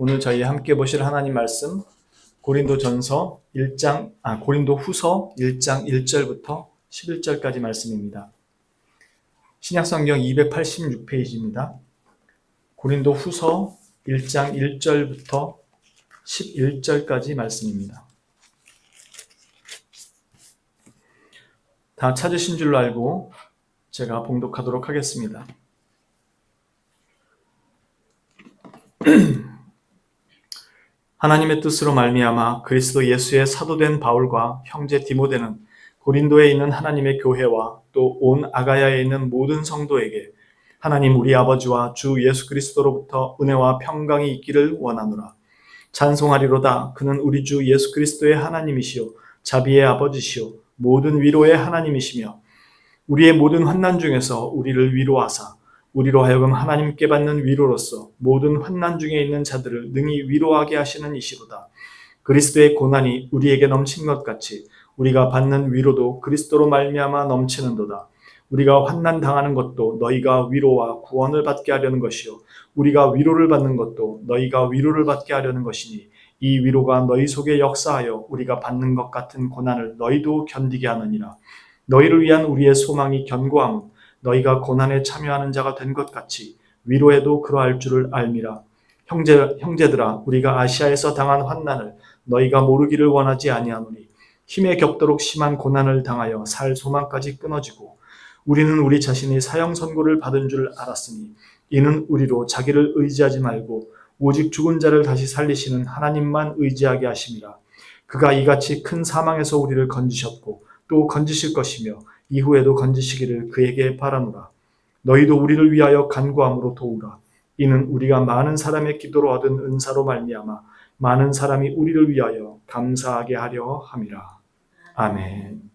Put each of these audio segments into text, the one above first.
오늘 저희 함께 보실 하나님 말씀 고린도후서 1장 1절부터 11절까지 말씀입니다. 신약성경 286페이지입니다. 고린도후서 1장 1절부터 11절까지 말씀입니다. 다 찾으신 줄로 알고 제가 봉독하도록 하겠습니다. 하나님의 뜻으로 말미암아 그리스도 예수의 사도된 바울과 형제 디모데는 고린도에 있는 하나님의 교회와 또 온 아가야에 있는 모든 성도에게 하나님 우리 아버지와 주 예수 그리스도로부터 은혜와 평강이 있기를 원하노라. 찬송하리로다. 그는 우리 주 예수 그리스도의 하나님이시요 자비의 아버지시요 모든 위로의 하나님이시며 우리의 모든 환난 중에서 우리를 위로하사 우리로 하여금 하나님께 받는 위로로서 모든 환난 중에 있는 자들을 능히 위로하게 하시는 이시로다. 그리스도의 고난이 우리에게 넘친 것 같이 우리가 받는 위로도 그리스도로 말미암아 넘치는도다. 우리가 환난 당하는 것도 너희가 위로와 구원을 받게 하려는 것이요 우리가 위로를 받는 것도 너희가 위로를 받게 하려는 것이니 이 위로가 너희 속에 역사하여 우리가 받는 것 같은 고난을 너희도 견디게 하느니라. 너희를 위한 우리의 소망이 견고함은 너희가 고난에 참여하는 자가 된 것 같이 위로에도 그러할 줄을 알미라. 형제들아 우리가 아시아에서 당한 환난을 너희가 모르기를 원하지 아니하노니 힘에 겹도록 심한 고난을 당하여 살 소망까지 끊어지고 우리는 우리 자신이 사형 선고를 받은 줄 알았으니 이는 우리로 자기를 의지하지 말고 오직 죽은 자를 다시 살리시는 하나님만 의지하게 하심이라. 그가 이같이 큰 사망에서 우리를 건지셨고 또 건지실 것이며 이후에도 건지시기를 그에게 바라노라. 너희도 우리를 위하여 간구함으로 도우라. 이는 우리가 많은 사람의 기도로 얻은 은사로 말미암아 많은 사람이 우리를 위하여 감사하게 하려 함이라. 아멘.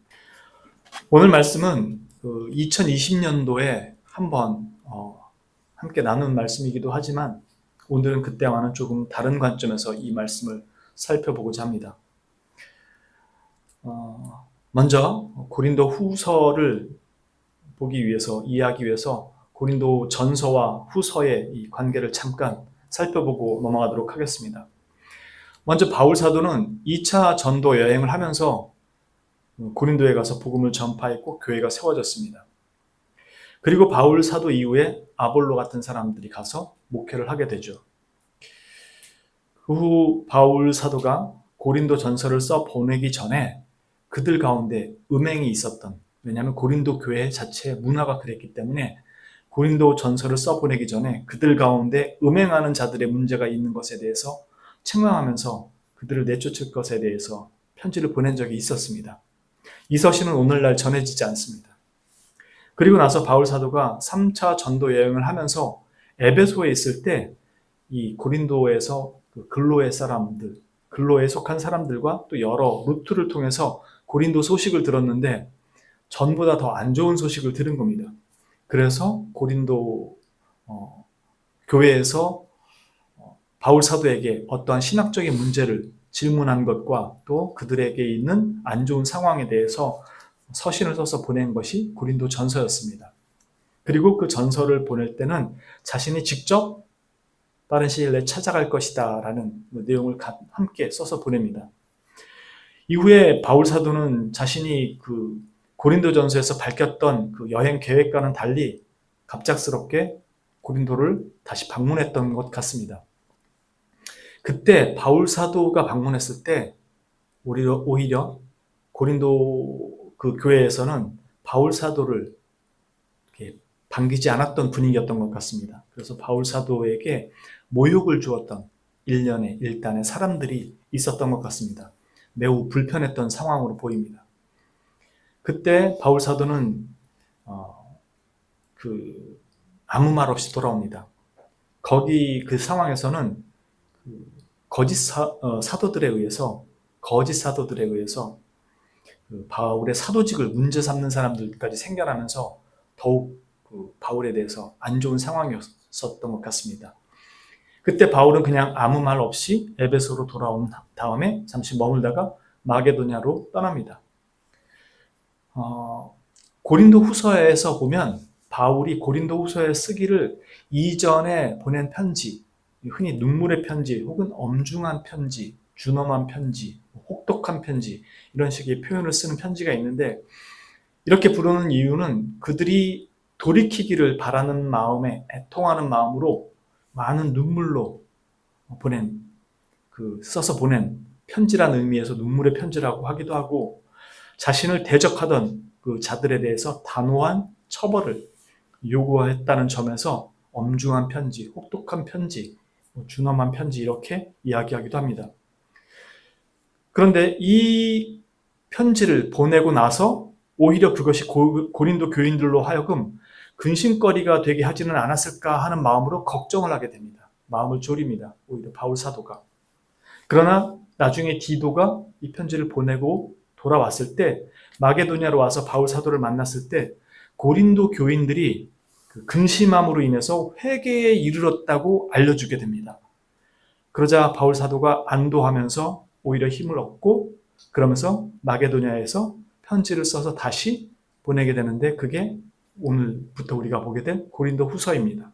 오늘 말씀은 2020년도에 한번 함께 나눈 말씀이기도 하지만 오늘은 그때와는 조금 다른 관점에서 이 말씀을 살펴보고자 합니다. 먼저 고린도 후서를 보기 위해서 이해하기 위해서 고린도 전서와 후서의 이 관계를 잠깐 살펴보고 넘어가도록 하겠습니다. 먼저 바울 사도는 2차 전도 여행을 하면서 고린도에 가서 복음을 전파했고 교회가 세워졌습니다. 그리고 바울 사도 이후에 아볼로 같은 사람들이 가서 목회를 하게 되죠. 그 후 바울 사도가 고린도 전서를 써 보내기 전에 그들 가운데 음행이 있었던, 왜냐하면 고린도 교회 자체의 문화가 그랬기 때문에 고린도 전서를 써보내기 전에 그들 가운데 음행하는 자들의 문제가 있는 것에 대해서 책망하면서 그들을 내쫓을 것에 대해서 편지를 보낸 적이 있었습니다. 이 서신은 오늘날 전해지지 않습니다. 그리고 나서 바울 사도가 3차 전도 여행을 하면서 에베소에 있을 때 이 고린도에서 근로의 사람들, 근로에 속한 사람들과 또 여러 루트를 통해서 고린도 소식을 들었는데 전보다 더 안 좋은 소식을 들은 겁니다. 그래서 고린도 교회에서 바울 사도에게 어떠한 신학적인 문제를 질문한 것과 또 그들에게 있는 안 좋은 상황에 대해서 서신을 써서 보낸 것이 고린도 전서였습니다. 그리고 그 전서를 보낼 때는 자신이 직접 빠른 시일 내에 찾아갈 것이다 라는 내용을 함께 써서 보냅니다. 이후에 바울 사도는 자신이 그 고린도 전서에서 밝혔던 그 여행 계획과는 달리 갑작스럽게 고린도를 다시 방문했던 것 같습니다. 그때 바울 사도가 방문했을 때 오히려 고린도 그 교회에서는 바울 사도를 이렇게 반기지 않았던 분위기였던 것 같습니다. 그래서 바울 사도에게 모욕을 주었던 일련의 일단의 사람들이 있었던 것 같습니다. 매우 불편했던 상황으로 보입니다. 그때 바울 사도는 아무 말 없이 돌아옵니다. 거기 그 상황에서는 거짓 사도들에 의해서 바울의 사도직을 문제 삼는 사람들까지 생겨나면서 더욱 바울에 대해서 안 좋은 상황이었던 것 같습니다. 그때 바울은 그냥 아무 말 없이 에베소로 돌아온 다음에 잠시 머물다가 마게도냐로 떠납니다. 고린도 후서에서 보면 바울이 고린도 후서에 쓰기를 이전에 보낸 편지, 흔히 눈물의 편지 혹은 엄중한 편지, 준엄한 편지, 혹독한 편지 이런 식의 표현을 쓰는 편지가 있는데 이렇게 부르는 이유는 그들이 돌이키기를 바라는 마음에 애통하는 마음으로 많은 눈물로 써서 보낸 편지라는 의미에서 눈물의 편지라고 하기도 하고 자신을 대적하던 그 자들에 대해서 단호한 처벌을 요구했다는 점에서 엄중한 편지, 혹독한 편지, 준엄한 편지 이렇게 이야기하기도 합니다. 그런데 이 편지를 보내고 나서 오히려 그것이 고린도 교인들로 하여금 근심거리가 되게 하지는 않았을까 하는 마음으로 걱정을 하게 됩니다. 마음을 졸입니다. 오히려 바울 사도가. 그러나 나중에 디도가 이 편지를 보내고 돌아왔을 때 마게도냐로 와서 바울 사도를 만났을 때 고린도 교인들이 그 근심함으로 인해서 회개에 이르렀다고 알려주게 됩니다. 그러자 바울 사도가 안도하면서 오히려 힘을 얻고 그러면서 마게도냐에서 편지를 써서 다시 보내게 되는데 그게 오늘부터 우리가 보게 된 고린도 후서입니다.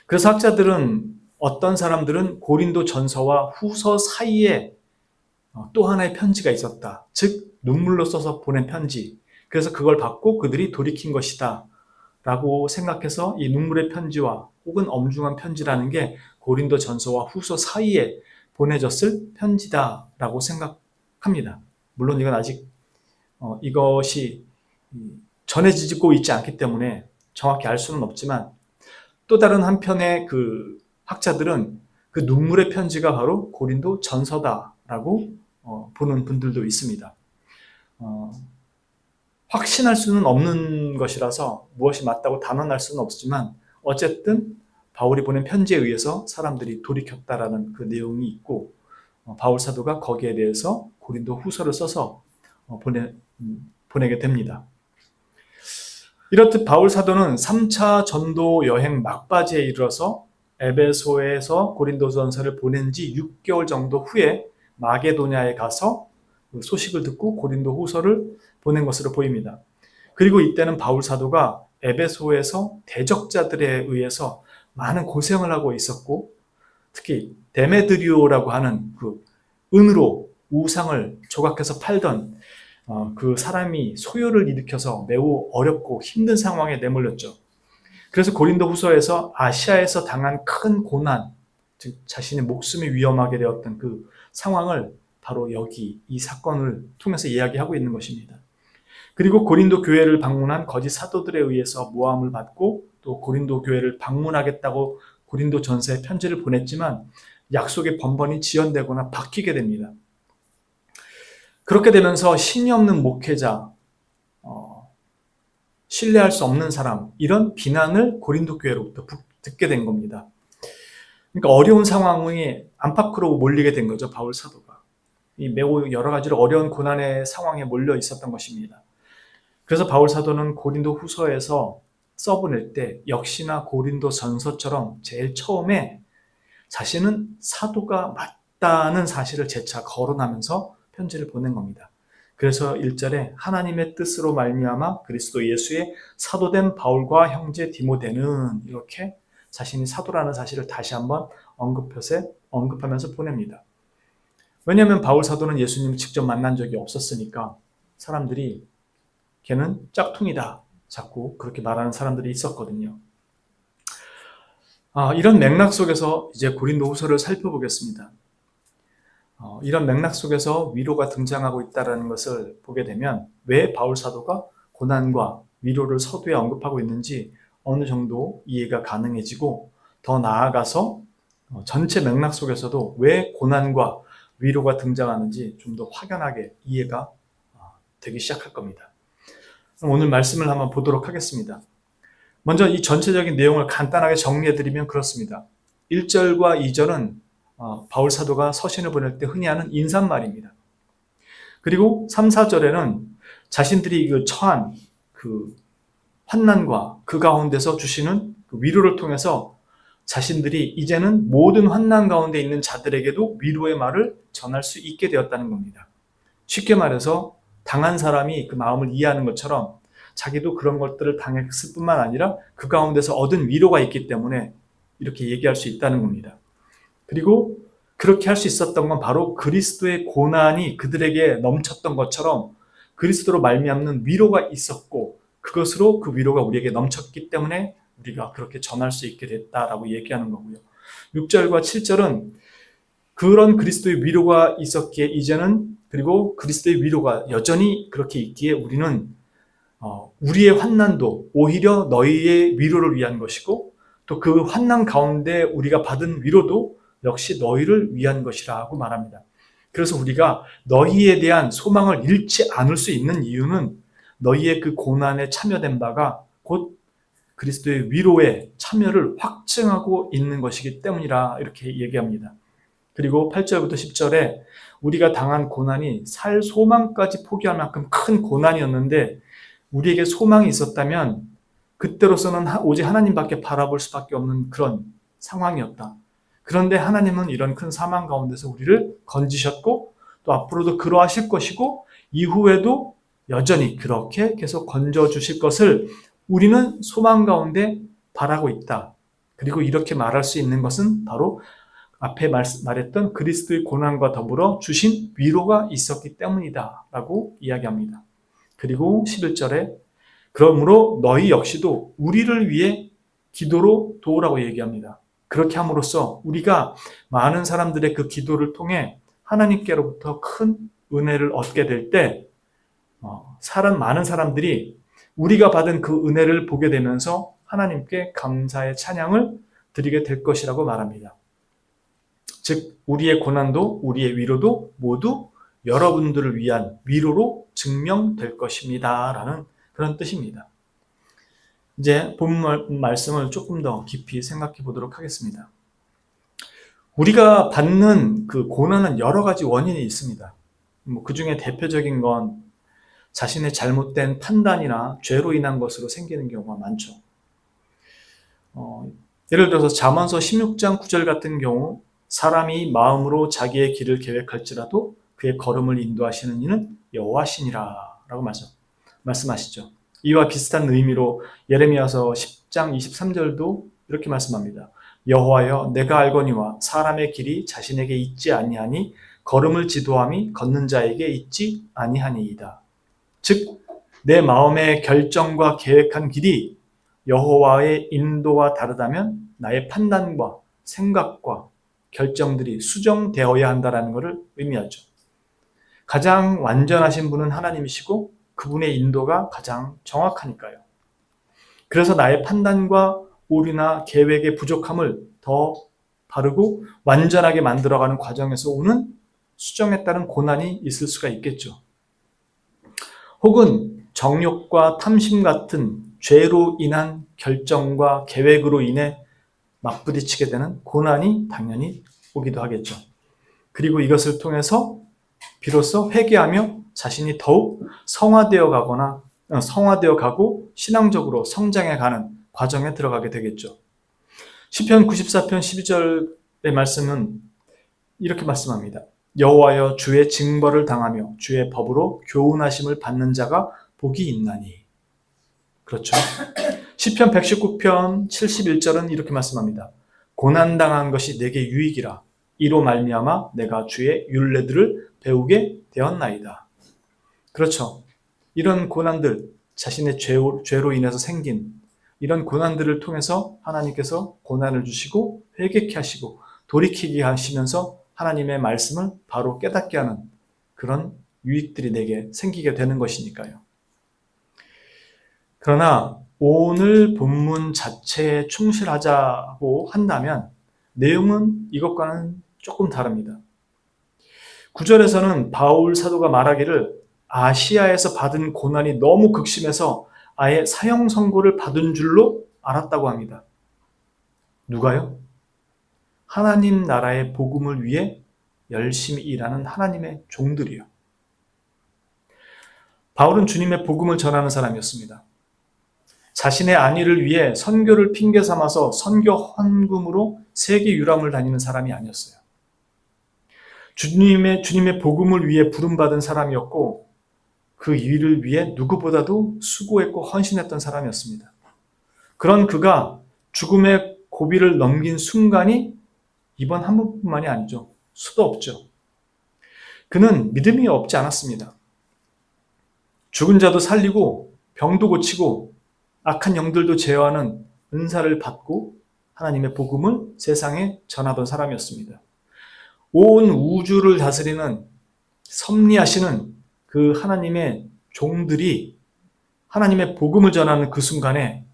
그래서 학자들은 어떤 사람들은 고린도 전서와 후서 사이에 또 하나의 편지가 있었다. 즉 눈물로 써서 보낸 편지. 그래서 그걸 받고 그들이 돌이킨 것이다. 라고 생각해서 이 눈물의 편지와 혹은 엄중한 편지라는 게 고린도 전서와 후서 사이에 보내졌을 편지다라고 생각합니다. 물론 이건 아직 이것이 전해지고 있지 않기 때문에 정확히 알 수는 없지만 또 다른 한편의 그 학자들은 그 눈물의 편지가 바로 고린도 전서다라고 보는 분들도 있습니다. 확신할 수는 없는 것이라서 무엇이 맞다고 단언할 수는 없지만 어쨌든 바울이 보낸 편지에 의해서 사람들이 돌이켰다라는 그 내용이 있고 바울 사도가 거기에 대해서 고린도 후서를 써서 보내게 됩니다. 이렇듯 바울 사도는 3차 전도 여행 막바지에 이르러서 에베소에서 고린도전서를 보낸 지 6개월 정도 후에 마게도냐에 가서 그 소식을 듣고 고린도 후서를 보낸 것으로 보입니다. 그리고 이때는 바울 사도가 에베소에서 대적자들에 의해서 많은 고생을 하고 있었고 특히 데메드리오라고 하는 그 은으로 우상을 조각해서 팔던 그 사람이 소요를 일으켜서 매우 어렵고 힘든 상황에 내몰렸죠. 그래서 고린도 후서에서 아시아에서 당한 큰 고난, 즉 자신의 목숨이 위험하게 되었던 그 상황을 바로 여기 이 사건을 통해서 이야기하고 있는 것입니다. 그리고 고린도 교회를 방문한 거짓 사도들에 의해서 모함을 받고 또 고린도 교회를 방문하겠다고 고린도 전서에 편지를 보냈지만 약속이 번번이 지연되거나 바뀌게 됩니다. 그렇게 되면서 신이 없는 목회자, 신뢰할 수 없는 사람 이런 비난을 고린도 교회로부터 듣게 된 겁니다. 그러니까 어려운 상황이 안팎으로 몰리게 된 거죠. 바울 사도가. 이 매우 여러 가지로 어려운 고난의 상황에 몰려 있었던 것입니다. 그래서 바울 사도는 고린도 후서에서 써보낼 때 역시나 고린도 전서처럼 제일 처음에 자신은 사도가 맞다는 사실을 재차 거론하면서 편지를 보낸 겁니다. 그래서 1절에 하나님의 뜻으로 말미암아 그리스도 예수의 사도된 바울과 형제 디모데는 이렇게 자신이 사도라는 사실을 다시 한번 언급하면서 보냅니다. 왜냐하면 바울 사도는 예수님 직접 만난 적이 없었으니까 사람들이 걔는 짝퉁이다 자꾸 그렇게 말하는 사람들이 있었거든요. 이런 맥락 속에서 이제 고린도 후서를 살펴보겠습니다. 이런 맥락 속에서 위로가 등장하고 있다는 것을 보게 되면 왜 바울 사도가 고난과 위로를 서두에 언급하고 있는지 어느 정도 이해가 가능해지고 더 나아가서 전체 맥락 속에서도 왜 고난과 위로가 등장하는지 좀 더 확연하게 이해가 되기 시작할 겁니다. 그럼 오늘 말씀을 한번 보도록 하겠습니다. 먼저 이 전체적인 내용을 간단하게 정리해드리면 그렇습니다. 1절과 2절은 바울 사도가 서신을 보낼 때 흔히 하는 인사말입니다. 그리고 3, 4절에는 자신들이 처한 그 환난과 그 가운데서 주시는 그 위로를 통해서 자신들이 이제는 모든 환난 가운데 있는 자들에게도 위로의 말을 전할 수 있게 되었다는 겁니다. 쉽게 말해서 당한 사람이 그 마음을 이해하는 것처럼 자기도 그런 것들을 당했을 뿐만 아니라 그 가운데서 얻은 위로가 있기 때문에 이렇게 얘기할 수 있다는 겁니다. 그리고 그렇게 할 수 있었던 건 바로 그리스도의 고난이 그들에게 넘쳤던 것처럼 그리스도로 말미암는 위로가 있었고 그것으로 그 위로가 우리에게 넘쳤기 때문에 우리가 그렇게 전할 수 있게 됐다라고 얘기하는 거고요. 6절과 7절은 그런 그리스도의 위로가 있었기에 이제는 그리고 그리스도의 위로가 여전히 그렇게 있기에 우리는 우리의 환난도 오히려 너희의 위로를 위한 것이고 또 그 환난 가운데 우리가 받은 위로도 역시 너희를 위한 것이라고 말합니다. 그래서 우리가 너희에 대한 소망을 잃지 않을 수 있는 이유는 너희의 그 고난에 참여된 바가 곧 그리스도의 위로에 참여를 확증하고 있는 것이기 때문이라 이렇게 얘기합니다. 그리고 8절부터 10절에 우리가 당한 고난이 살 소망까지 포기할 만큼 큰 고난이었는데 우리에게 소망이 있었다면 그때로서는 오직 하나님밖에 바라볼 수밖에 없는 그런 상황이었다. 그런데 하나님은 이런 큰 사망 가운데서 우리를 건지셨고 또 앞으로도 그러하실 것이고 이후에도 여전히 그렇게 계속 건져주실 것을 우리는 소망 가운데 바라고 있다. 그리고 이렇게 말할 수 있는 것은 바로 앞에 말했던 그리스도의 고난과 더불어 주신 위로가 있었기 때문이다 라고 이야기합니다. 그리고 11절에 그러므로 너희 역시도 우리를 위해 기도로 도우라고 얘기합니다. 그렇게 함으로써 우리가 많은 사람들의 그 기도를 통해 하나님께로부터 큰 은혜를 얻게 될 때 많은 사람들이 우리가 받은 그 은혜를 보게 되면서 하나님께 감사의 찬양을 드리게 될 것이라고 말합니다. 즉 우리의 고난도 우리의 위로도 모두 여러분들을 위한 위로로 증명될 것입니다 라는 그런 뜻입니다. 이제 본문 말씀을 조금 더 깊이 생각해 보도록 하겠습니다. 우리가 받는 그 고난은 여러 가지 원인이 있습니다. 그 중에 대표적인 건 자신의 잘못된 판단이나 죄로 인한 것으로 생기는 경우가 많죠. 예를 들어서 잠언서 16장 9절 같은 경우 사람이 마음으로 자기의 길을 계획할지라도 그의 걸음을 인도하시는 이는 여호와시니라 라고 말씀하시죠. 이와 비슷한 의미로 예레미야서 10장 23절도 이렇게 말씀합니다. 여호와여 내가 알거니와 사람의 길이 자신에게 있지 아니하니 걸음을 지도함이 걷는 자에게 있지 아니하니이다. 즉 내 마음의 결정과 계획한 길이 여호와의 인도와 다르다면 나의 판단과 생각과 결정들이 수정되어야 한다는 것을 의미하죠. 가장 완전하신 분은 하나님이시고 그분의 인도가 가장 정확하니까요. 그래서 나의 판단과 오류나 계획의 부족함을 더 바르고 완전하게 만들어가는 과정에서 오는 수정에 따른 고난이 있을 수가 있겠죠. 혹은 정욕과 탐심 같은 죄로 인한 결정과 계획으로 인해 맞부딪히게 되는 고난이 당연히 오기도 하겠죠. 그리고 이것을 통해서 비로소 회개하며 자신이 더욱 성화되어 가고 신앙적으로 성장해가는 과정에 들어가게 되겠죠. 시편 94편 12절의 말씀은 이렇게 말씀합니다. 여호와여 주의 징벌을 당하며 주의 법으로 교훈하심을 받는 자가 복이 있나니. 그렇죠. 시편 119편 71절은 이렇게 말씀합니다. 고난당한 것이 내게 유익이라 이로 말미암아 내가 주의 율례들을 배우게 되었나이다. 그렇죠. 이런 고난들, 자신의 죄로 인해서 생긴 이런 고난들을 통해서 하나님께서 고난을 주시고 회개케 하시고 돌이키게 하시면서 하나님의 말씀을 바로 깨닫게 하는 그런 유익들이 내게 생기게 되는 것이니까요. 그러나 오늘 본문 자체에 충실하자고 한다면 내용은 이것과는 조금 다릅니다. 9절에서는 바울 사도가 말하기를 아시아에서 받은 고난이 너무 극심해서 아예 사형 선고를 받은 줄로 알았다고 합니다. 누가요? 하나님 나라의 복음을 위해 열심히 일하는 하나님의 종들이요. 바울은 주님의 복음을 전하는 사람이었습니다. 자신의 안위를 위해 선교를 핑계 삼아서 선교 헌금으로 세계 유람을 다니는 사람이 아니었어요. 주님의 복음을 위해 부름받은 사람이었고 그 일을 위해 누구보다도 수고했고 헌신했던 사람이었습니다. 그런 그가 죽음의 고비를 넘긴 순간이 이번 한 번뿐만이 아니죠. 수도 없죠. 그는 믿음이 없지 않았습니다. 죽은 자도 살리고 병도 고치고 악한 영들도 제어하는 은사를 받고 하나님의 복음을 세상에 전하던 사람이었습니다. 온 우주를 다스리는 섭리하시는 그 하나님의 종들이 하나님의 복음을 전하는 그 순간에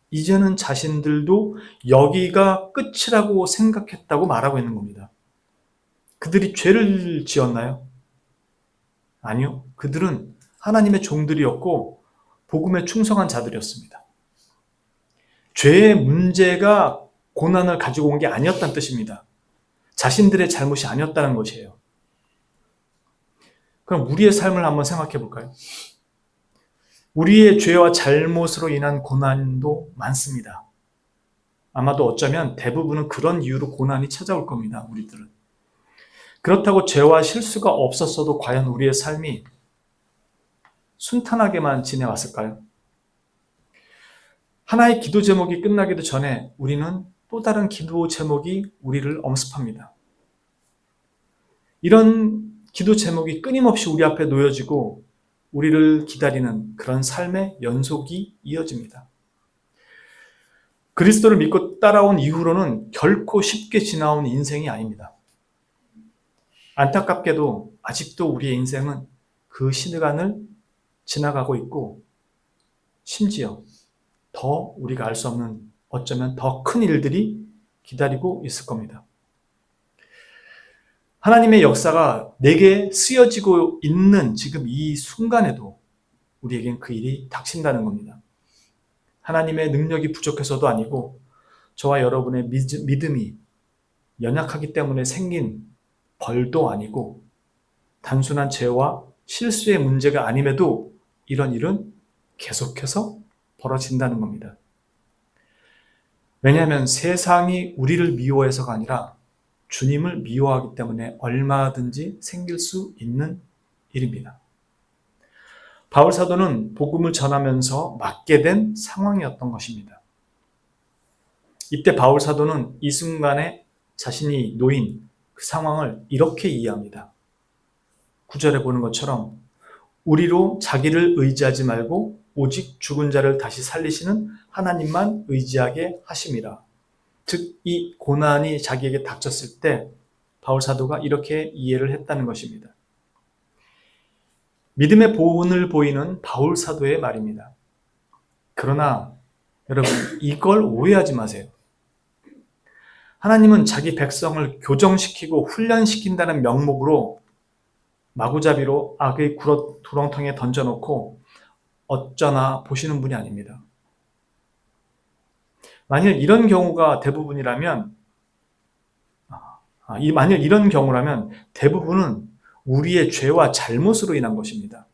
이제는 자신들도 여기가 끝이라고 생각했다고 말하고 있는 겁니다. 그들이 죄를 지었나요? 아니요. 그들은 하나님의 종들이었고 복음에 충성한 자들이었습니다. 죄의 문제가 고난을 가지고 온 게 아니었다는 뜻입니다. 자신들의 잘못이 아니었다는 것이에요. 그럼 우리의 삶을 한번 생각해 볼까요? 우리의 죄와 잘못으로 인한 고난도 많습니다. 아마도 어쩌면 대부분은 그런 이유로 고난이 찾아올 겁니다. 우리들은. 그렇다고 죄와 실수가 없었어도 과연 우리의 삶이 순탄하게만 지내왔을까요? 하나의 기도 제목이 끝나기도 전에 우리는 또 다른 기도 제목이 우리를 엄습합니다. 이런 기도 제목이 끊임없이 우리 앞에 놓여지고 우리를 기다리는 그런 삶의 연속이 이어집니다. 그리스도를 믿고 따라온 이후로는 결코 쉽게 지나온 인생이 아닙니다. 안타깝게도 아직도 우리의 인생은 그 시간을 지나가고 있고 심지어 더 우리가 알 수 없는 어쩌면 더 큰 일들이 기다리고 있을 겁니다. 하나님의 역사가 내게 쓰여지고 있는 지금 이 순간에도 우리에겐 그 일이 닥친다는 겁니다. 하나님의 능력이 부족해서도 아니고 저와 여러분의 믿음이 연약하기 때문에 생긴 벌도 아니고 단순한 죄와 실수의 문제가 아님에도 이런 일은 계속해서 벌어진다는 겁니다. 왜냐하면 세상이 우리를 미워해서가 아니라 주님을 미워하기 때문에 얼마든지 생길 수 있는 일입니다. 바울 사도는 복음을 전하면서 맞게 된 상황이었던 것입니다. 이때 바울 사도는 이 순간에 자신이 놓인 그 상황을 이렇게 이해합니다. 9절에 보는 것처럼 우리로 자기를 의지하지 말고 오직 죽은 자를 다시 살리시는 하나님만 의지하게 하심이라. 즉 이 고난이 자기에게 닥쳤을 때 바울 사도가 이렇게 이해를 했다는 것입니다. 믿음의 본을 보이는 바울 사도의 말입니다. 그러나 여러분 이걸 오해하지 마세요. 하나님은 자기 백성을 교정시키고 훈련시킨다는 명목으로 마구잡이로 악의 구렁텅이에 던져놓고 어쩌나 보시는 분이 아닙니다. 만일 이런 경우가 대부분이라면 만일 이런 경우라면 대부분은 우리의 죄와 잘못으로 인한 것입니다.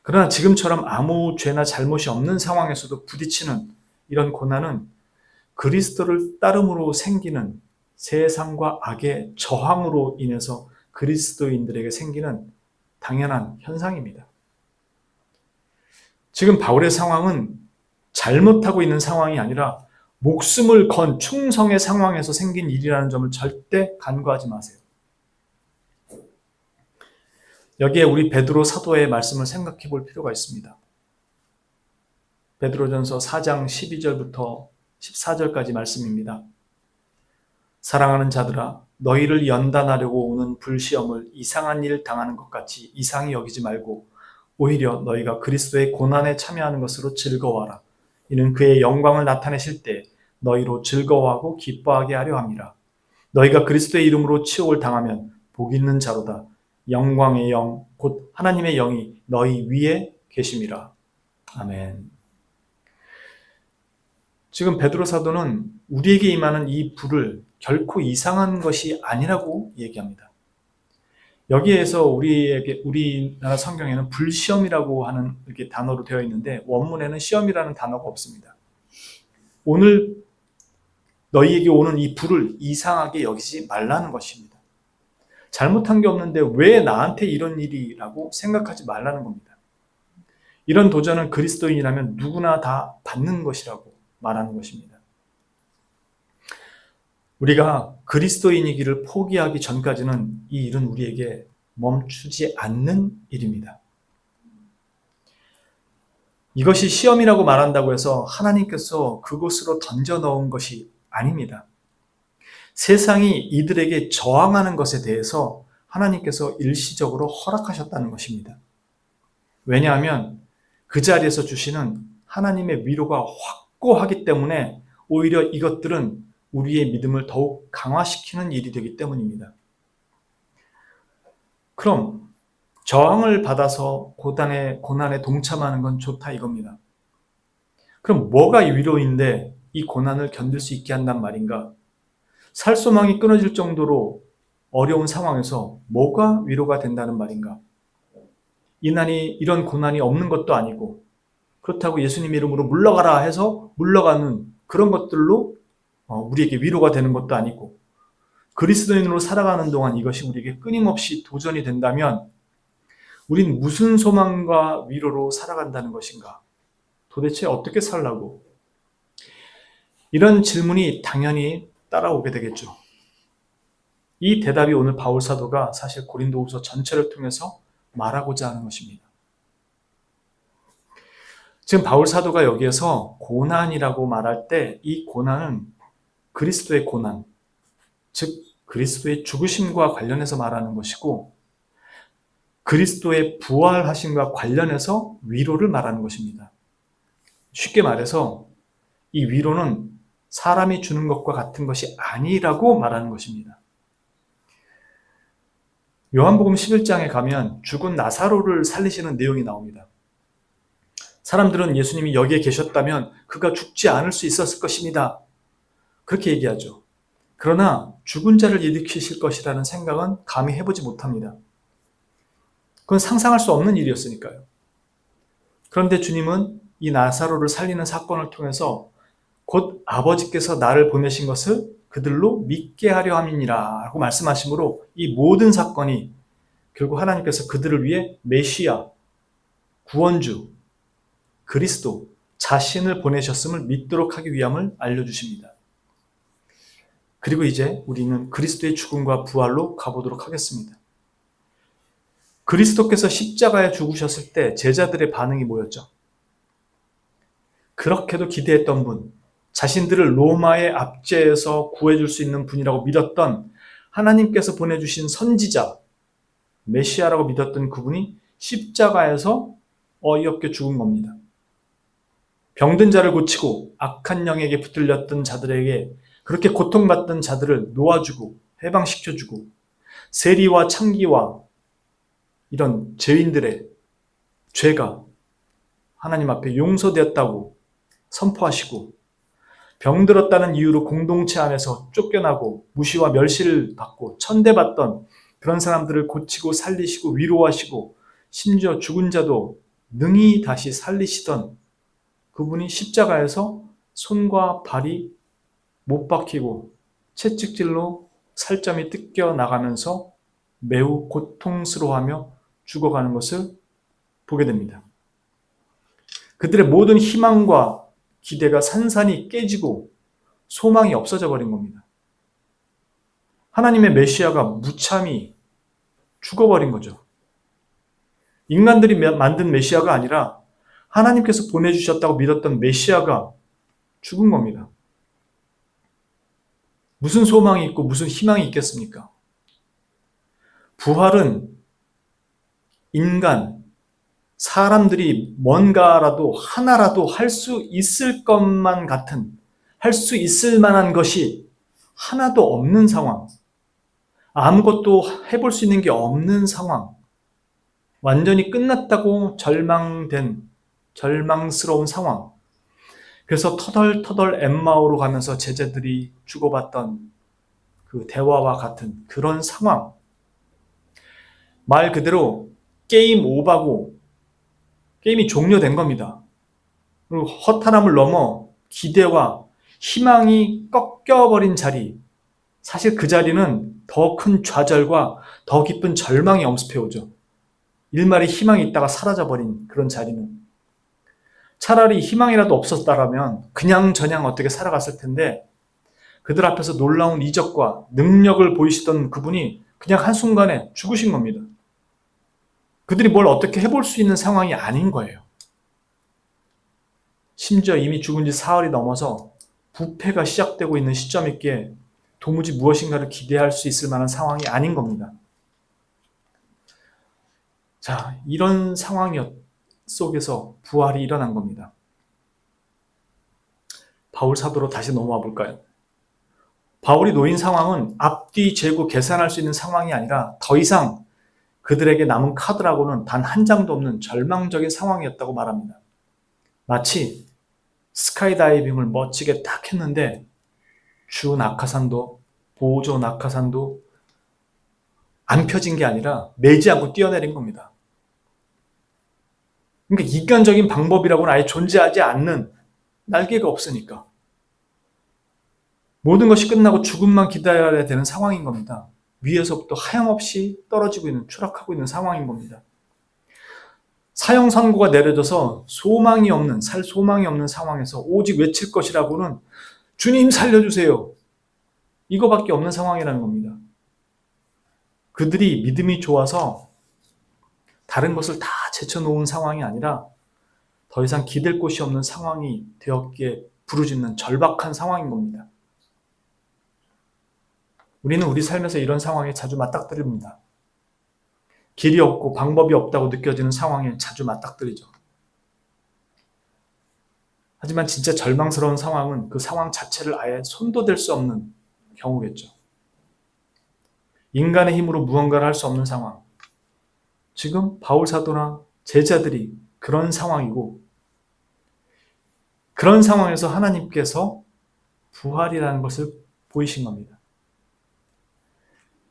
그러나 지금처럼 아무 죄나 잘못이 없는 상황에서도 부딪히는 이런 고난은 그리스도를 따름으로 생기는 세상과 악의 저항으로 인해서 그리스도인들에게 생기는 당연한 현상입니다. 지금 바울의 상황은 잘못하고 있는 상황이 아니라 목숨을 건 충성의 상황에서 생긴 일이라는 점을 절대 간과하지 마세요. 여기에 우리 베드로 사도의 말씀을 생각해 볼 필요가 있습니다. 베드로전서 4장 12절부터 14절까지 말씀입니다. 사랑하는 자들아, 너희를 연단하려고 오는 불시험을 이상한 일 당하는 것 같이 이상히 여기지 말고 오히려 너희가 그리스도의 고난에 참여하는 것으로 즐거워하라. 이는 그의 영광을 나타내실 때 너희로 즐거워하고 기뻐하게 하려 함이라. 너희가 그리스도의 이름으로 치욕을 당하면 복 있는 자로다. 영광의 영, 곧 하나님의 영이 너희 위에 계심이라. 아멘. 지금 베드로 사도는 우리에게 임하는 이 불을 결코 이상한 것이 아니라고 얘기합니다. 여기에서 우리나라 성경에는 불시험이라고 하는 이렇게 단어로 되어 있는데 원문에는 시험이라는 단어가 없습니다. 오늘 너희에게 오는 이 불을 이상하게 여기지 말라는 것입니다. 잘못한 게 없는데 왜 나한테 이런 일이라고 생각하지 말라는 겁니다. 이런 도전은 그리스도인이라면 누구나 다 받는 것이라고 말하는 것입니다. 우리가 그리스도인이기를 포기하기 전까지는 이 일은 우리에게 멈추지 않는 일입니다. 이것이 시험이라고 말한다고 해서 하나님께서 그곳으로 던져 넣은 것이 아닙니다. 세상이 이들에게 저항하는 것에 대해서 하나님께서 일시적으로 허락하셨다는 것입니다. 왜냐하면 그 자리에서 주시는 하나님의 위로가 확고하기 때문에 오히려 이것들은 우리의 믿음을 더욱 강화시키는 일이 되기 때문입니다. 그럼 저항을 받아서 고난에 동참하는 건 좋다 이겁니다. 그럼 뭐가 위로인데 이 고난을 견딜 수 있게 한단 말인가? 살소망이 끊어질 정도로 어려운 상황에서 뭐가 위로가 된다는 말인가? 이런 고난이 없는 것도 아니고 그렇다고 예수님 이름으로 물러가라 해서 물러가는 그런 것들로 우리에게 위로가 되는 것도 아니고 그리스도인으로 살아가는 동안 이것이 우리에게 끊임없이 도전이 된다면 우린 무슨 소망과 위로로 살아간다는 것인가? 도대체 어떻게 살라고? 이런 질문이 당연히 따라오게 되겠죠. 이 대답이 오늘 바울 사도가 사실 고린도후서 전체를 통해서 말하고자 하는 것입니다. 지금 바울 사도가 여기에서 고난이라고 말할 때 이 고난은 그리스도의 고난, 즉 그리스도의 죽으심과 관련해서 말하는 것이고 그리스도의 부활하심과 관련해서 위로를 말하는 것입니다. 쉽게 말해서 이 위로는 사람이 주는 것과 같은 것이 아니라고 말하는 것입니다. 요한복음 11장에 가면 죽은 나사로를 살리시는 내용이 나옵니다. 사람들은 예수님이 여기에 계셨다면 그가 죽지 않을 수 있었을 것입니다. 그렇게 얘기하죠. 그러나 죽은 자를 일으키실 것이라는 생각은 감히 해보지 못합니다. 그건 상상할 수 없는 일이었으니까요. 그런데 주님은 이 나사로를 살리는 사건을 통해서 곧 아버지께서 나를 보내신 것을 그들로 믿게 하려 함이니라 라고 말씀하시므로 이 모든 사건이 결국 하나님께서 그들을 위해 메시아, 구원주, 그리스도 자신을 보내셨음을 믿도록 하기 위함을 알려주십니다. 그리고 이제 우리는 그리스도의 죽음과 부활로 가보도록 하겠습니다. 그리스도께서 십자가에 죽으셨을 때 제자들의 반응이 뭐였죠? 그렇게도 기대했던 분, 자신들을 로마의 압제에서 구해줄 수 있는 분이라고 믿었던 하나님께서 보내주신 선지자, 메시아라고 믿었던 그분이 십자가에서 어이없게 죽은 겁니다. 병든 자를 고치고 악한 영에게 붙들렸던 자들에게 그렇게 고통받던 자들을 놓아주고 해방시켜주고 세리와 창기와 이런 죄인들의 죄가 하나님 앞에 용서되었다고 선포하시고 병들었다는 이유로 공동체 안에서 쫓겨나고 무시와 멸시를 받고 천대받던 그런 사람들을 고치고 살리시고 위로하시고 심지어 죽은 자도 능히 다시 살리시던 그분이 십자가에서 손과 발이 못 박히고 채찍질로 살점이 뜯겨 나가면서 매우 고통스러워하며 죽어가는 것을 보게 됩니다. 그들의 모든 희망과 기대가 산산이 깨지고 소망이 없어져 버린 겁니다. 하나님의 메시아가 무참히 죽어버린 거죠. 인간들이 만든 메시아가 아니라 하나님께서 보내주셨다고 믿었던 메시아가 죽은 겁니다. 무슨 소망이 있고 무슨 희망이 있겠습니까? 부활은 인간, 사람들이 뭔가라도 하나라도 할 수 있을 것만 같은, 할 수 있을 만한 것이 하나도 없는 상황, 아무것도 해볼 수 있는 게 없는 상황, 완전히 끝났다고 절망스러운 상황. 그래서 터덜터덜 엠마오로 가면서 제자들이 주고받던 그 대화와 같은 그런 상황. 말 그대로 게임 오버고 게임이 종료된 겁니다. 그리고 허탈함을 넘어 기대와 희망이 꺾여버린 자리. 사실 그 자리는 더 큰 좌절과 더 깊은 절망이 엄습해오죠. 일말의 희망이 있다가 사라져버린 그런 자리는. 차라리 희망이라도 없었다라면 그냥 저냥 어떻게 살아갔을 텐데 그들 앞에서 놀라운 이적과 능력을 보이시던 그분이 그냥 한순간에 죽으신 겁니다. 그들이 뭘 어떻게 해볼 수 있는 상황이 아닌 거예요. 심지어 이미 죽은 지 사흘이 넘어서 부패가 시작되고 있는 시점이기에 도무지 무엇인가를 기대할 수 있을 만한 상황이 아닌 겁니다. 자, 이런 상황 속에서 부활이 일어난 겁니다. 바울 사도로 다시 넘어와 볼까요? 바울이 놓인 상황은 앞뒤 재고 계산할 수 있는 상황이 아니라 더 이상 그들에게 남은 카드라고는 단 한 장도 없는 절망적인 상황이었다고 말합니다. 마치 스카이다이빙을 멋지게 딱 했는데 주 낙하산도 보조 낙하산도 안 펴진 게 아니라 매지 않고 뛰어내린 겁니다. 그러니까 인간적인 방법이라고는 아예 존재하지 않는 날개가 없으니까 모든 것이 끝나고 죽음만 기다려야 되는 상황인 겁니다. 위에서부터 하염없이 떨어지고 있는, 추락하고 있는 상황인 겁니다. 사형 선고가 내려져서 살 소망이 없는 상황에서 오직 외칠 것이라고는 주님 살려주세요. 이거밖에 없는 상황이라는 겁니다. 그들이 믿음이 좋아서 다른 것을 다 제쳐놓은 상황이 아니라 더 이상 기댈 곳이 없는 상황이 되었기에 부르짖는 절박한 상황인 겁니다. 우리는 우리 삶에서 이런 상황에 자주 맞닥뜨립니다. 길이 없고 방법이 없다고 느껴지는 상황에 자주 맞닥뜨리죠. 하지만 진짜 절망스러운 상황은 그 상황 자체를 아예 손도 댈 수 없는 경우겠죠. 인간의 힘으로 무언가를 할 수 없는 상황. 지금 바울 사도나 제자들이 그런 상황이고, 그런 상황에서 하나님께서 부활이라는 것을 보이신 겁니다.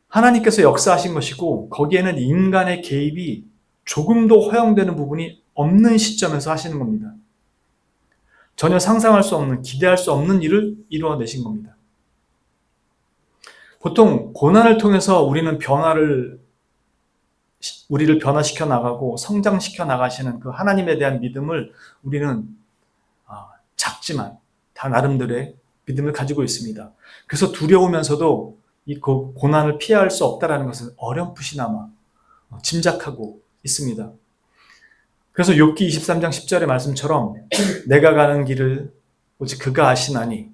하나님께서 역사하신 것이고 거기에는 인간의 개입이 조금도 허용되는 부분이 없는 시점에서 하시는 겁니다. 전혀 상상할 수 없는, 기대할 수 없는 일을 이루어내신 겁니다. 보통 고난을 통해서 우리를 변화시켜 나가고 성장시켜 나가시는 그 하나님에 대한 믿음을 우리는 작지만 다 나름대로의 믿음을 가지고 있습니다. 그래서 두려우면서도 이 고난을 피할 수 없다는 것을 어렴풋이나마 짐작하고 있습니다. 그래서 욥기 23장 10절의 말씀처럼 내가 가는 길을 오직 그가 아시나니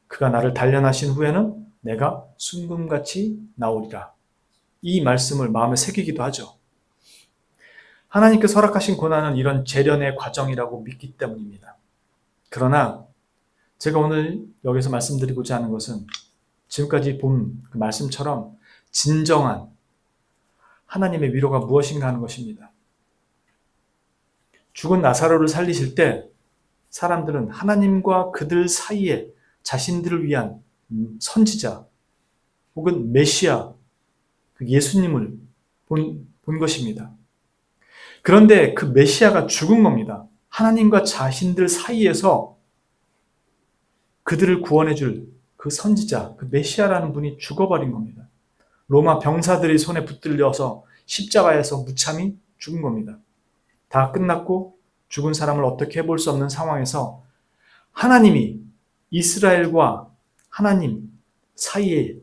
그가 나를 단련하신 후에는 내가 순금같이 나오리라. 이 말씀을 마음에 새기기도 하죠. 하나님께서 허락하신 고난은 이런 재련의 과정이라고 믿기 때문입니다. 그러나 제가 오늘 여기서 말씀드리고자 하는 것은 지금까지 본 그 말씀처럼 진정한 하나님의 위로가 무엇인가 하는 것입니다. 죽은 나사로를 살리실 때 사람들은 하나님과 그들 사이에 자신들을 위한 선지자 혹은 메시아, 그 예수님을 본 것입니다. 그런데 그 메시아가 죽은 겁니다. 하나님과 자신들 사이에서 그들을 구원해 줄 그 선지자, 그 메시아라는 분이 죽어버린 겁니다. 로마 병사들이 손에 붙들려서 십자가에서 무참히 죽은 겁니다. 다 끝났고 죽은 사람을 어떻게 해볼 수 없는 상황에서 하나님이 이스라엘과 하나님 사이에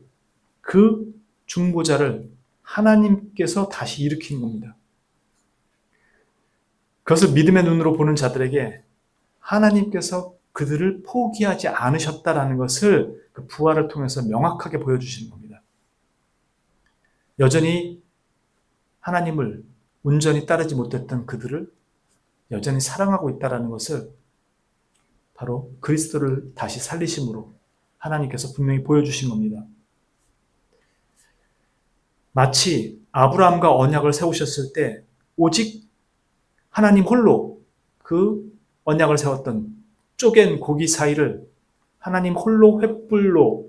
그 중보자를 하나님께서 다시 일으킨 겁니다. 그것을 믿음의 눈으로 보는 자들에게 하나님께서 그들을 포기하지 않으셨다라는 것을 그 부활을 통해서 명확하게 보여주시는 겁니다. 여전히 하나님을 온전히 따르지 못했던 그들을 여전히 사랑하고 있다는 것을 바로 그리스도를 다시 살리심으로 하나님께서 분명히 보여주신 겁니다. 마치 아브라함과 언약을 세우셨을 때 오직 하나님 홀로 그 언약을 세웠던 쪼갠 고기 사이를 하나님 홀로 횃불로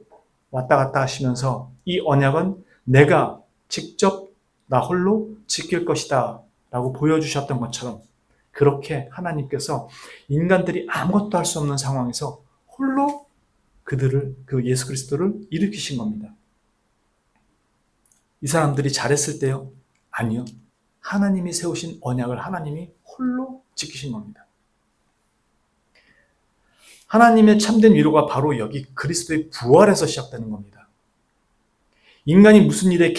왔다 갔다 하시면서 이 언약은 내가 직접 나 홀로 지킬 것이다 라고 보여주셨던 것처럼 그렇게 하나님께서 인간들이 아무것도 할 수 없는 상황에서 홀로 그들을, 그 예수 그리스도를 일으키신 겁니다. 이 사람들이 잘했을 때요? 아니요. 하나님이 세우신 언약을 하나님이 홀로 지키신 겁니다. 하나님의 참된 위로가 바로 여기 그리스도의 부활에서 시작되는 겁니다. 인간이 무슨 일에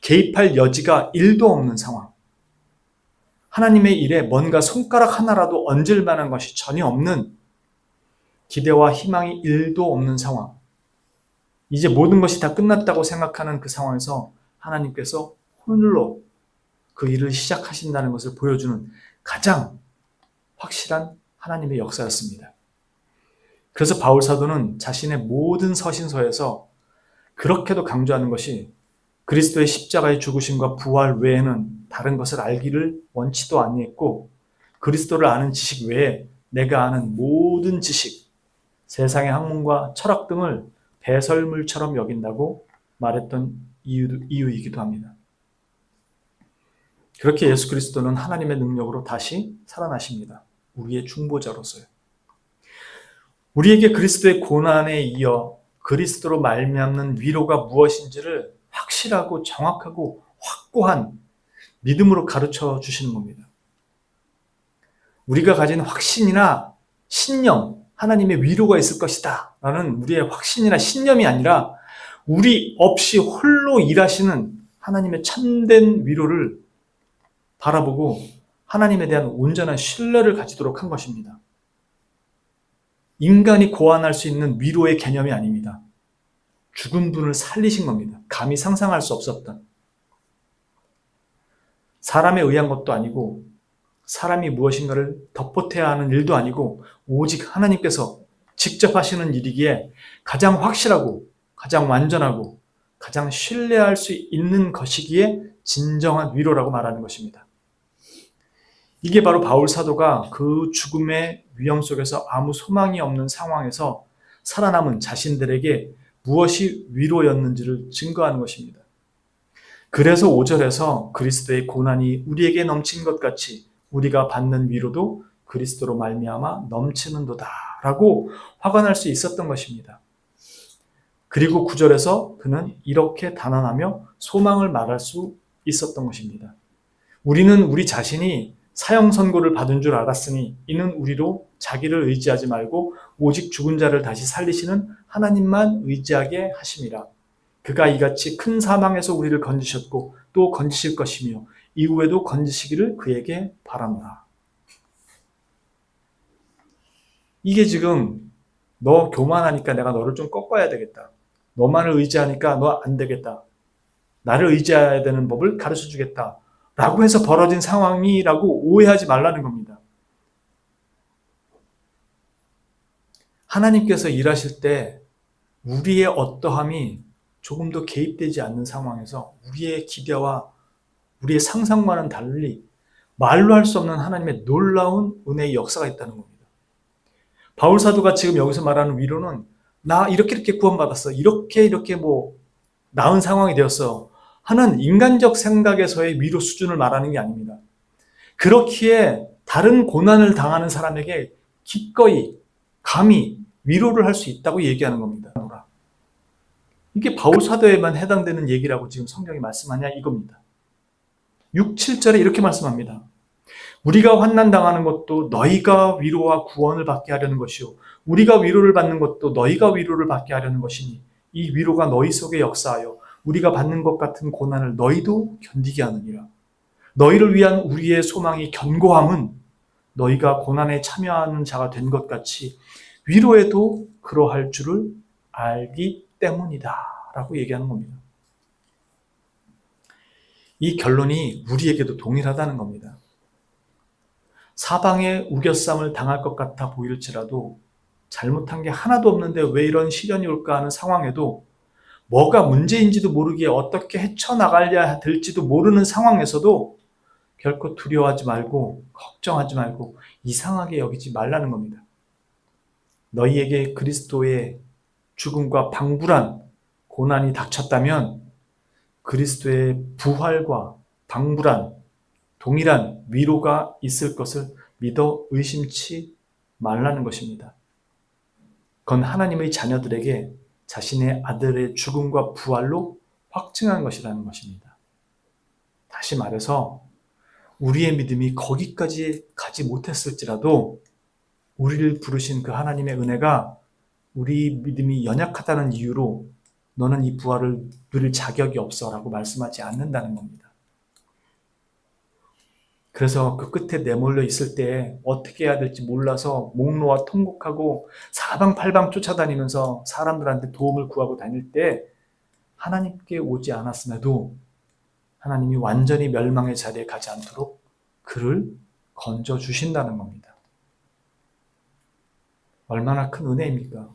개입할 여지가 1도 없는 상황. 하나님의 일에 뭔가 손가락 하나라도 얹을 만한 것이 전혀 없는, 기대와 희망이 1도 없는 상황. 이제 모든 것이 다 끝났다고 생각하는 그 상황에서 하나님께서 홀로 그 일을 시작하신다는 것을 보여주는 가장 확실한 하나님의 역사였습니다. 그래서 바울 사도는 자신의 모든 서신서에서 그렇게도 강조하는 것이 그리스도의 십자가의 죽으심과 부활 외에는 다른 것을 알기를 원치도 아니했고, 그리스도를 아는 지식 외에 내가 아는 모든 지식, 세상의 학문과 철학 등을 배설물처럼 여긴다고 말했던 이유이기도 합니다. 그렇게 예수 그리스도는 하나님의 능력으로 다시 살아나십니다. 우리의 중보자로서요. 우리에게 그리스도의 고난에 이어 그리스도로 말미암는 위로가 무엇인지를 확실하고 정확하고 확고한 믿음으로 가르쳐 주시는 겁니다. 우리가 가진 확신이나 신념, 하나님의 위로가 있을 것이다 라는 우리의 확신이나 신념이 아니라 우리 없이 홀로 일하시는 하나님의 참된 위로를 바라보고 하나님에 대한 온전한 신뢰를 가지도록 한 것입니다. 인간이 고안할 수 있는 위로의 개념이 아닙니다. 죽은 분을 살리신 겁니다. 감히 상상할 수 없었던. 사람에 의한 것도 아니고 사람이 무엇인가를 덧보태야 하는 일도 아니고 오직 하나님께서 직접 하시는 일이기에 가장 확실하고 가장 완전하고 가장 신뢰할 수 있는 것이기에 진정한 위로라고 말하는 것입니다. 이게 바로 바울 사도가 그 죽음의 위험 속에서 아무 소망이 없는 상황에서 살아남은 자신들에게 무엇이 위로였는지를 증거하는 것입니다. 그래서 5절에서 그리스도의 고난이 우리에게 넘친 것 같이 우리가 받는 위로도 그리스도로 말미암아 넘치는도다 라고 확언할 수 있었던 것입니다. 그리고 9절에서 그는 이렇게 단언하며 소망을 말할 수 있었던 것입니다. 우리는 우리 자신이 사형 선고를 받은 줄 알았으니 이는 우리로 자기를 의지하지 말고 오직 죽은 자를 다시 살리시는 하나님만 의지하게 하심이라. 그가 이같이 큰 사망에서 우리를 건지셨고 또 건지실 것이며 이후에도 건지시기를 그에게 바랍니다. 이게 지금 너 교만하니까 내가 너를 좀 꺾어야 되겠다. 너만을 의지하니까 너 안 되겠다. 나를 의지해야 되는 법을 가르쳐 주겠다. 라고 해서 벌어진 상황이라고 오해하지 말라는 겁니다. 하나님께서 일하실 때 우리의 어떠함이 조금도 개입되지 않는 상황에서 우리의 기대와 우리의 상상과는 달리 말로 할 수 없는 하나님의 놀라운 은혜의 역사가 있다는 겁니다. 바울 사도가 지금 여기서 말하는 위로는 나 이렇게 구원받았어. 이렇게 나은 상황이 되었어. 하는 인간적 생각에서의 위로 수준을 말하는 게 아닙니다. 그렇기에 다른 고난을 당하는 사람에게 기꺼이 감히 위로를 할 수 있다고 얘기하는 겁니다. 이게 바울 사도에만 해당되는 얘기라고 지금 성경이 말씀하냐 이겁니다. 6, 7절에 이렇게 말씀합니다. 우리가 환난 당하는 것도 너희가 위로와 구원을 받게 하려는 것이요 우리가 위로를 받는 것도 너희가 위로를 받게 하려는 것이니 이 위로가 너희 속에 역사하여 우리가 받는 것 같은 고난을 너희도 견디게 하느니라. 너희를 위한 우리의 소망이 견고함은 너희가 고난에 참여하는 자가 된 것 같이 위로에도 그러할 줄을 알기 때문이다 라고 얘기하는 겁니다. 이 결론이 우리에게도 동일하다는 겁니다. 사방에 우겨쌈을 당할 것 같아 보일지라도 잘못한 게 하나도 없는데 왜 이런 시련이 올까 하는 상황에도 뭐가 문제인지도 모르기에 어떻게 헤쳐나가야 될지도 모르는 상황에서도 결코 두려워하지 말고 걱정하지 말고 이상하게 여기지 말라는 겁니다. 너희에게 그리스도의 죽음과 방불한 고난이 닥쳤다면 그리스도의 부활과 방불한 동일한 위로가 있을 것을 믿어 의심치 말라는 것입니다. 그건 하나님의 자녀들에게 자신의 아들의 죽음과 부활로 확증한 것이라는 것입니다. 다시 말해서 우리의 믿음이 거기까지 가지 못했을지라도 우리를 부르신 그 하나님의 은혜가 우리 믿음이 연약하다는 이유로 너는 이 부활을 누릴 자격이 없어 라고 말씀하지 않는다는 겁니다. 그래서 그 끝에 내몰려 있을 때 어떻게 해야 될지 몰라서 목 놓아 통곡하고 사방팔방 쫓아다니면서 사람들한테 도움을 구하고 다닐 때 하나님께 오지 않았음에도 하나님이 완전히 멸망의 자리에 가지 않도록 그를 건져 주신다는 겁니다. 얼마나 큰 은혜입니까?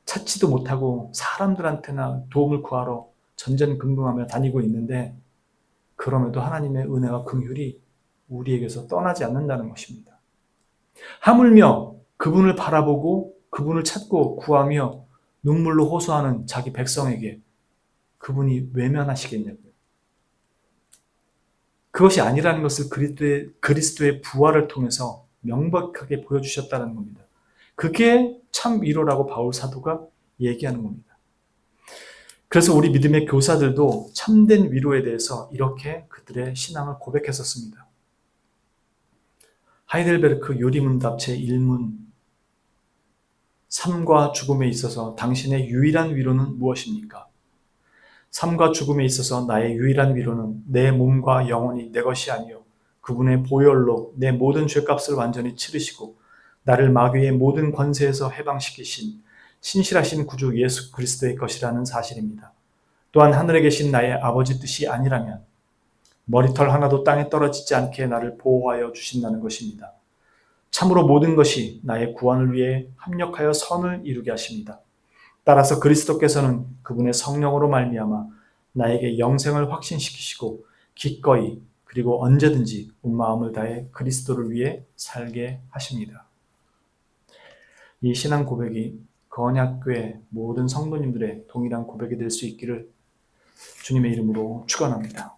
찾지도 못하고 사람들한테나 도움을 구하러 전전긍긍하며 다니고 있는데 그럼에도 하나님의 은혜와 긍휼이 우리에게서 떠나지 않는다는 것입니다. 하물며 그분을 바라보고 그분을 찾고 구하며 눈물로 호소하는 자기 백성에게 그분이 외면하시겠냐고요. 그것이 아니라는 것을 그리스도의 부활을 통해서 명백하게 보여주셨다는 겁니다. 그게 참 위로라고 바울 사도가 얘기하는 겁니다. 그래서 우리 믿음의 교사들도 참된 위로에 대해서 이렇게 그들의 신앙을 고백했었습니다. 하이델베르크 요리문답 제1문 삶과 죽음에 있어서 당신의 유일한 위로는 무엇입니까? 삶과 죽음에 있어서 나의 유일한 위로는 내 몸과 영혼이 내 것이 아니요 그분의 보혈로 내 모든 죄값을 완전히 치르시고 나를 마귀의 모든 권세에서 해방시키신 신실하신 구주 예수 그리스도의 것이라는 사실입니다. 또한 하늘에 계신 나의 아버지 뜻이 아니라면 머리털 하나도 땅에 떨어지지 않게 나를 보호하여 주신다는 것입니다. 참으로 모든 것이 나의 구원을 위해 합력하여 선을 이루게 하십니다. 따라서 그리스도께서는 그분의 성령으로 말미암아 나에게 영생을 확신시키시고 기꺼이 그리고 언제든지 온 마음을 다해 그리스도를 위해 살게 하십니다. 이 신앙 고백이 거언약교회 모든 성도님들의 동일한 고백이 될 수 있기를 주님의 이름으로 축원합니다.